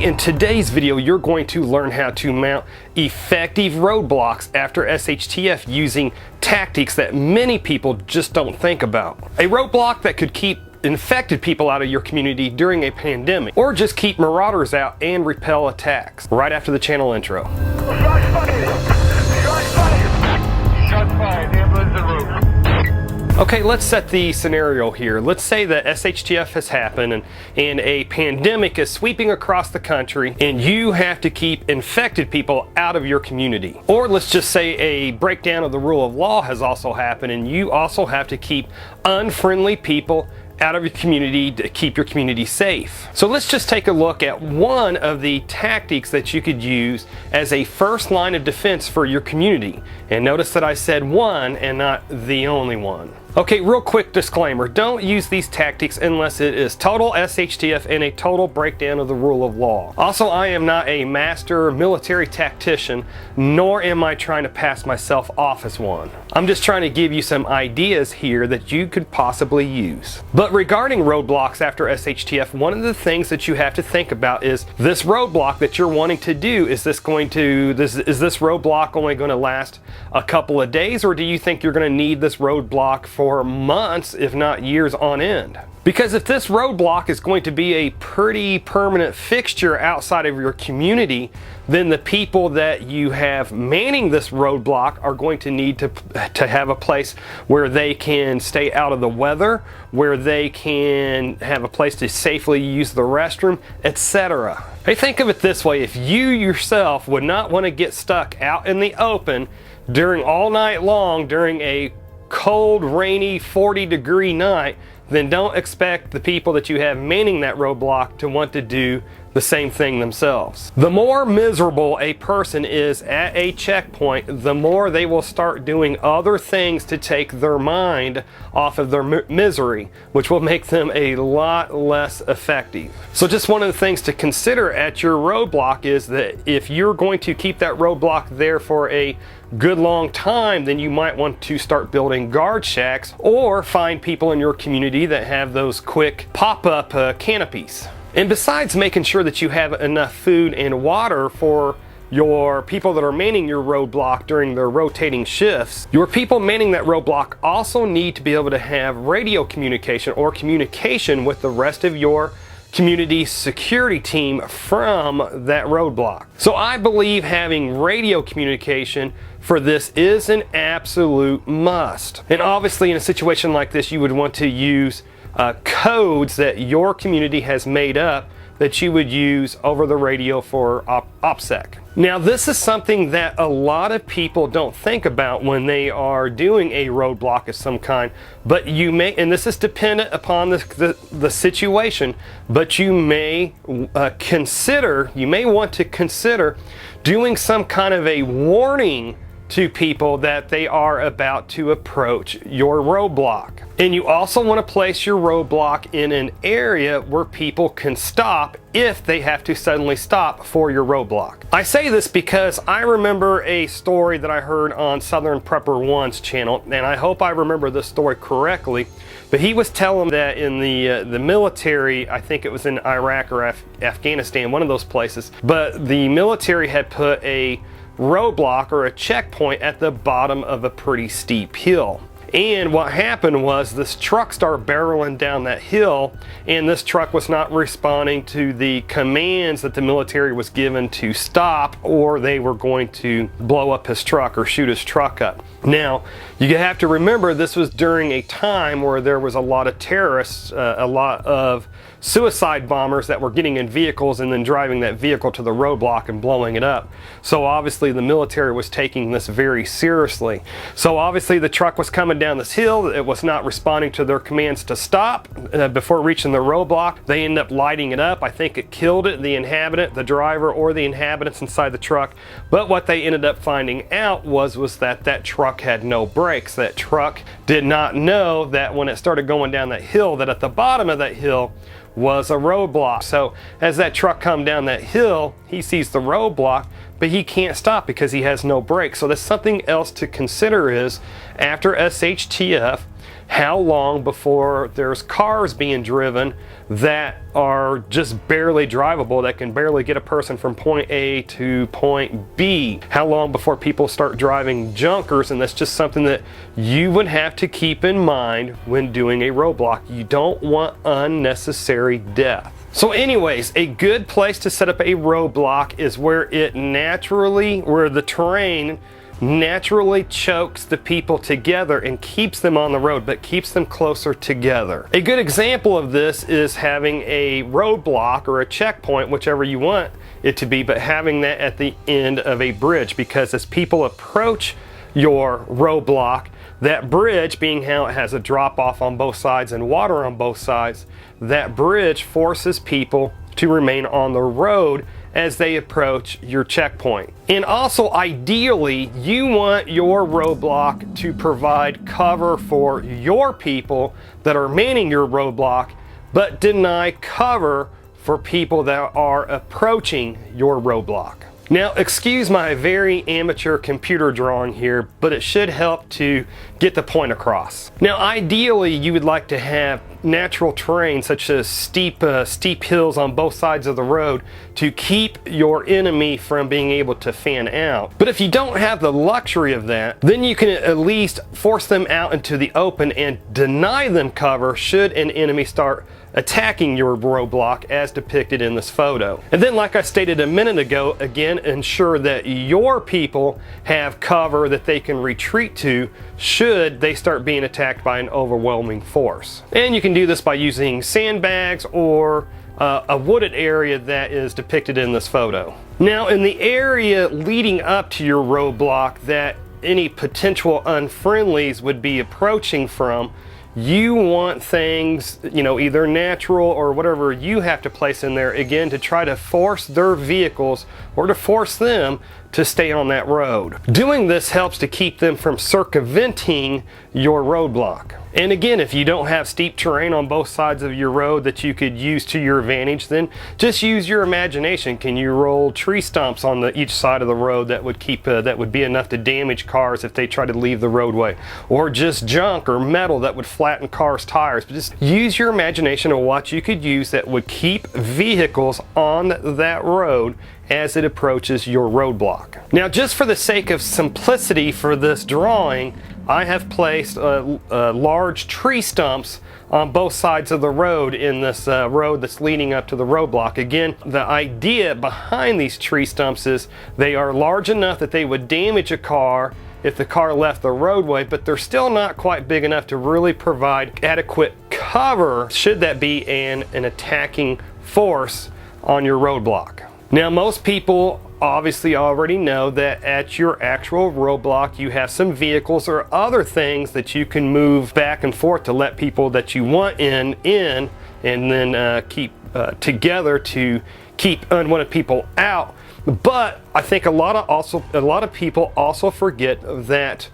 in today's video, you're going to learn how to mount effective roadblocks after SHTF using tactics that many people just don't think about. A roadblock that could keep infected people out of your community during a pandemic, or just keep marauders out and repel attacks. Right after the channel intro. Shots fired! Shots fired! Shots fired! Ambulance en route. Okay, let's set the scenario here. Let's say that SHTF has happened and a pandemic is sweeping across the country and you have to keep infected people out of your community. Or let's just say a breakdown of the rule of law has also happened and you also have to keep unfriendly people out of your community to keep your community safe. So let's just take a look at one of the tactics that you could use as a first line of defense for your community. And notice that I said one and not the only one. Okay, real quick disclaimer, don't use these tactics unless it is total SHTF and a total breakdown of the rule of law. Also, I am not a master military tactician, nor am I trying to pass myself off as one. I'm just trying to give you some ideas here that you could possibly use. But regarding roadblocks after SHTF, one of the things that you have to think about is this roadblock that you're wanting to do, is this roadblock only going to last a couple of days, or do you think you're going to need this roadblock for months, if not years on end? Because if this roadblock is going to be a pretty permanent fixture outside of your community, then the people that you have manning this roadblock are going to need to have a place where they can stay out of the weather, where they can have a place to safely use the restroom, etc. Hey, think of it this way: if you yourself would not want to get stuck out in the open during all night long during a cold, rainy, 40-degree night, then don't expect the people that you have manning that roadblock to want to do the same thing themselves. The more miserable a person is at a checkpoint, the more they will start doing other things to take their mind off of their misery, which will make them a lot less effective. So just one of the things to consider at your roadblock is that if you're going to keep that roadblock there for a good long time, then you might want to start building guard shacks or find people in your community that have those quick pop-up canopies. And besides making sure that you have enough food and water for your people that are manning your roadblock during their rotating shifts, your people manning that roadblock also need to be able to have radio communication or communication with the rest of your community security team from that roadblock. So I believe having radio communication for this is an absolute must. And obviously in a situation like this, you would want to use codes that your community has made up that you would use over the radio for OPSEC. Now, this is something that a lot of people don't think about when they are doing a roadblock of some kind, but you may, and this is dependent upon the situation, but you may want to consider doing some kind of a warning to people that they are about to approach your roadblock. And you also want to place your roadblock in an area where people can stop if they have to suddenly stop for your roadblock. I say this because I remember a story that I heard on Southern Prepper One's channel, and I hope I remember this story correctly, but he was telling that in the military, I think it was in Iraq or Afghanistan, one of those places, but the military had put a roadblock or a checkpoint at the bottom of a pretty steep hill. And what happened was this truck started barreling down that hill, and this truck was not responding to the commands that the military was given to stop, or they were going to blow up his truck or shoot his truck up. Now, you have to remember this was during a time where there was a lot of terrorists, a lot of suicide bombers that were getting in vehicles and then driving that vehicle to the roadblock and blowing it up. So obviously the military was taking this very seriously. So obviously the truck was coming down this hill. It was not responding to their commands to stop before reaching the roadblock. They ended up lighting it up. I think it killed it, the inhabitant, the driver, or the inhabitants inside the truck. But what they ended up finding out was that that truck had no brakes. That truck did not know that when it started going down that hill, that at the bottom of that hill was a roadblock. So as that truck come down that hill, he sees the roadblock, but he can't stop because he has no brakes. So that's something else to consider is after SHTF, how long before there's cars being driven that are just barely drivable, that can barely get a person from point A to point B? How long before people start driving junkers? And that's just something that you would have to keep in mind when doing a roadblock. You don't want unnecessary death. So anyways, a good place to set up a roadblock is where the terrain naturally chokes the people together and keeps them on the road, but keeps them closer together. A good example of this is having a roadblock or a checkpoint, whichever you want it to be, but having that at the end of a bridge, because as people approach your roadblock, that bridge, being how it has a drop off on both sides and water on both sides, that bridge forces people to remain on the road as they approach your checkpoint. And also, ideally, you want your roadblock to provide cover for your people that are manning your roadblock, but deny cover for people that are approaching your roadblock. Now, excuse my very amateur computer drawing here, but it should help to get the point across. Now, ideally, you would like to have natural terrain such as steep hills on both sides of the road to keep your enemy from being able to fan out. But if you don't have the luxury of that, then you can at least force them out into the open and deny them cover should an enemy start attacking your roadblock as depicted in this photo. And then, like I stated a minute ago, again, ensure that your people have cover that they can retreat to should they start being attacked by an overwhelming force. And you can do this by using sandbags or a wooded area that is depicted in this photo. Now, in the area leading up to your roadblock that any potential unfriendlies would be approaching from, you want things, either natural or whatever you have to place in there, again, to try to force their vehicles or to force them to stay on that road. Doing this helps to keep them from circumventing your roadblock. And again, if you don't have steep terrain on both sides of your road that you could use to your advantage, then just use your imagination. Can you roll tree stumps on each side of the road that would be enough to damage cars if they try to leave the roadway? Or just junk or metal that would flatten cars' tires? But just use your imagination of what you could use that would keep vehicles on that road as it approaches your roadblock. Now, just for the sake of simplicity for this drawing, I have placed large tree stumps on both sides of the road in this road that's leading up to the roadblock. Again, the idea behind these tree stumps is they are large enough that they would damage a car if the car left the roadway, but they're still not quite big enough to really provide adequate cover should that be an attacking force on your roadblock. Now, most people obviously already know that at your actual roadblock you have some vehicles or other things that you can move back and forth to let people that you want in and then keep together to keep unwanted people out. But I think a lot of people also forget that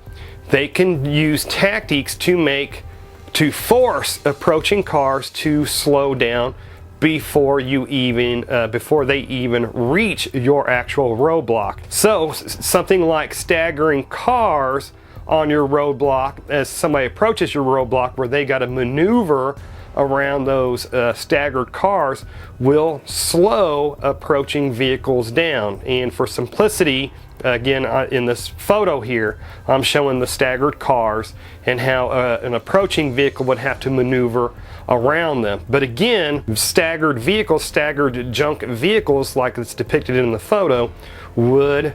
they can use tactics to force approaching cars to slow down before they even reach your actual roadblock. So something like staggering cars on your roadblock as somebody approaches your roadblock, where they got to maneuver around those staggered cars, will slow approaching vehicles down. And for simplicity, again, in this photo here, I'm showing the staggered cars and how an approaching vehicle would have to maneuver around them. But again, staggered junk vehicles like it's depicted in the photo would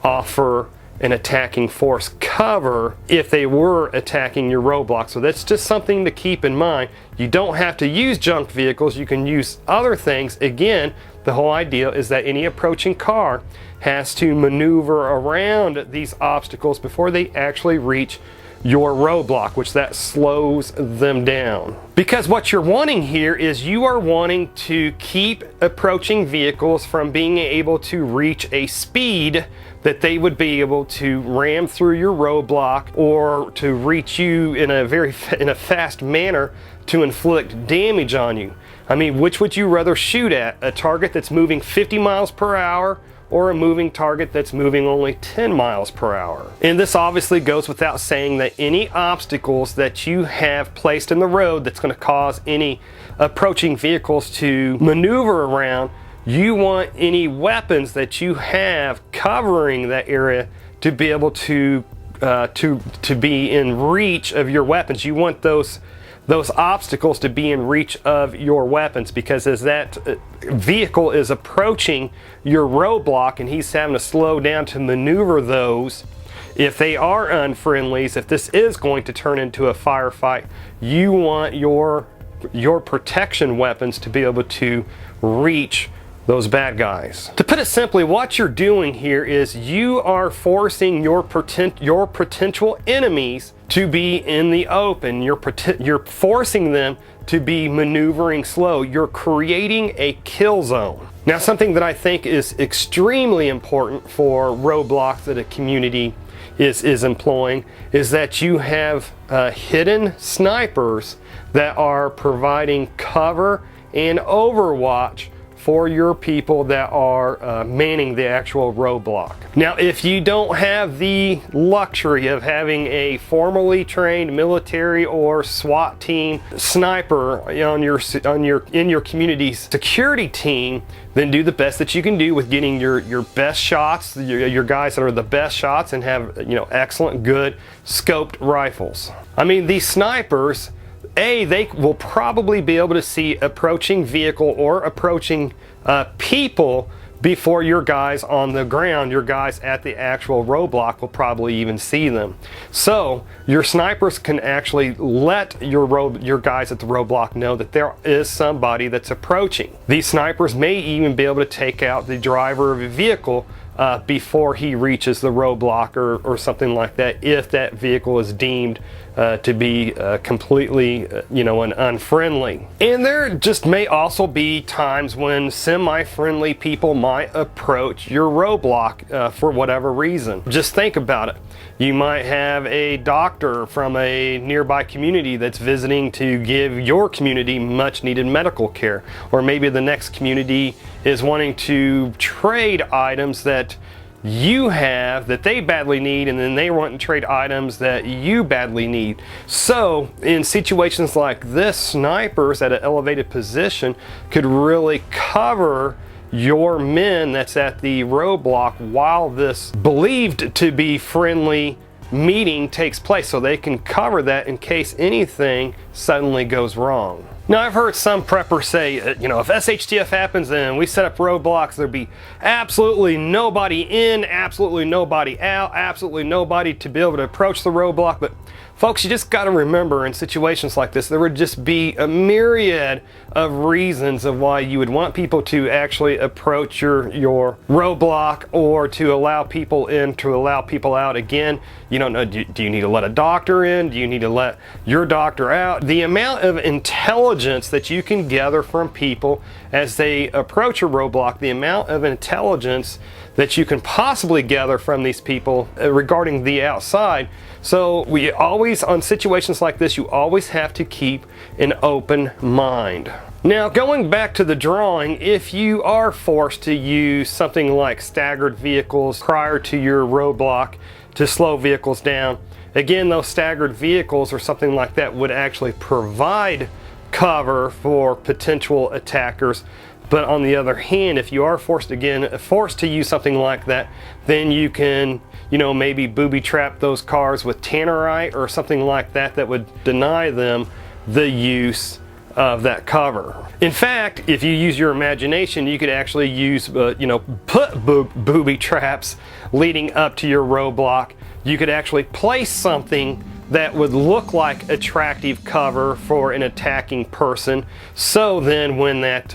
offer an attacking force cover if they were attacking your roadblock. So that's just something to keep in mind. You don't have to use junk vehicles, you can use other things. Again, the whole idea is that any approaching car has to maneuver around these obstacles before they actually reach your roadblock, which that slows them down. Because what you're wanting here is you are wanting to keep approaching vehicles from being able to reach a speed that they would be able to ram through your roadblock or to reach you in a fast manner to inflict damage on you. I mean, which would you rather shoot at? A target that's moving 50 miles per hour or a moving target that's moving only 10 miles per hour. And this obviously goes without saying that any obstacles that you have placed in the road that's going to cause any approaching vehicles to maneuver around, you want any weapons that you have covering that area to be able to be in reach of your weapons. You want those obstacles to be in reach of your weapons, because as that vehicle is approaching your roadblock and he's having to slow down to maneuver those, if they are unfriendlies, if this is going to turn into a firefight, you want your protection weapons to be able to reach those bad guys. To put it simply, what you're doing here is you are forcing your potential enemies to be in the open. You're forcing them to be maneuvering slow. You're creating a kill zone. Now, something that I think is extremely important for roadblocks that a community is employing is that you have hidden snipers that are providing cover and overwatch for your people that are manning the actual roadblock. Now, if you don't have the luxury of having a formally trained military or SWAT team sniper in your community's security team, then do the best that you can do with getting your best shots, your guys that are the best shots and have excellent, good scoped rifles. I mean, these snipers, they will probably be able to see approaching vehicle or approaching people before your guys on the ground, your guys at the actual roadblock will probably even see them. So your snipers can actually let your guys at the roadblock know that there is somebody that's approaching. These snipers may even be able to take out the driver of a vehicle before he reaches the roadblock or something like that, if that vehicle is deemed to be completely an unfriendly. And there just may also be times when semi-friendly people might approach your roadblock for whatever reason. Just think about it. You might have a doctor from a nearby community that's visiting to give your community much needed medical care. Or maybe the next community is wanting to trade items that you have that they badly need, and then they want to trade items that you badly need. So in situations like this, snipers at an elevated position could really cover your men that's at the roadblock while this believed to be friendly meeting takes place, so they can cover that in case anything suddenly goes wrong. Now, I've heard some preppers say, if SHTF happens and we set up roadblocks, there'd be absolutely nobody in, absolutely nobody out, absolutely nobody to be able to approach the roadblock. But folks, you just got to remember, in situations like this, there would just be a myriad of reasons of why you would want people to actually approach your roadblock, or to allow people in, to allow people out. Again, you don't know, do you need to let a doctor in? Do you need to let your doctor out? The amount of intelligence that you can gather from people as they approach a roadblock, the amount of intelligence that you can possibly gather from these people regarding the outside. So we always, on situations like this, you always have to keep an open mind. Now, going back to the drawing, if you are forced to use something like staggered vehicles prior to your roadblock to slow vehicles down, again, those staggered vehicles or something like that would actually provide cover for potential attackers. But on the other hand, if you are forced to use something like that, then you can, maybe booby trap those cars with tannerite or something like that that would deny them the use of that cover. In fact, if you use your imagination, you could actually use, put booby traps leading up to your roadblock. You could actually place something that would look like attractive cover for an attacking person. So then when that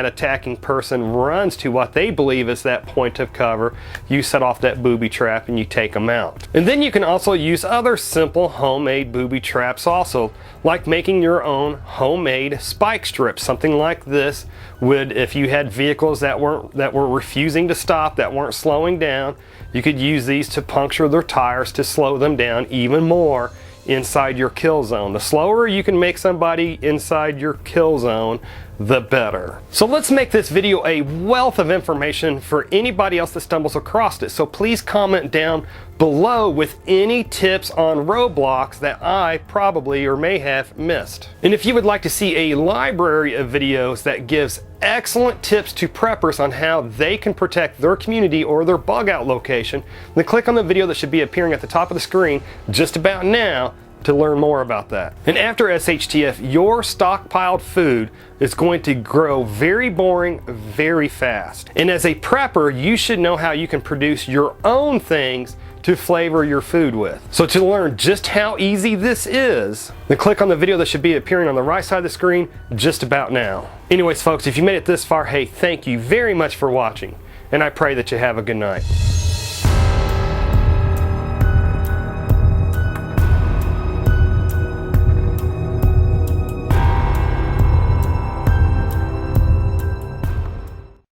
attacking person runs to what they believe is that point of cover, you set off that booby trap and you take them out. And then you can also use other simple homemade booby traps also, like making your own homemade spike strips. Something like this would, if you had vehicles that were refusing to stop, that weren't slowing down, you could use these to puncture their tires to slow them down even more inside your kill zone. The slower you can make somebody inside your kill zone, the better. So let's make this video a wealth of information for anybody else that stumbles across it. So please comment down below with any tips on roadblocks that I probably or may have missed. And if you would like to see a library of videos that gives excellent tips to preppers on how they can protect their community or their bug out location, then click on the video that should be appearing at the top of the screen just about now to learn more about that. And after SHTF, your stockpiled food is going to grow very boring very fast. And as a prepper, you should know how you can produce your own things to flavor your food with. So to learn just how easy this is, then click on the video that should be appearing on the right side of the screen just about now. Anyways folks, if you made it this far, hey, thank you very much for watching, and I pray that you have a good night.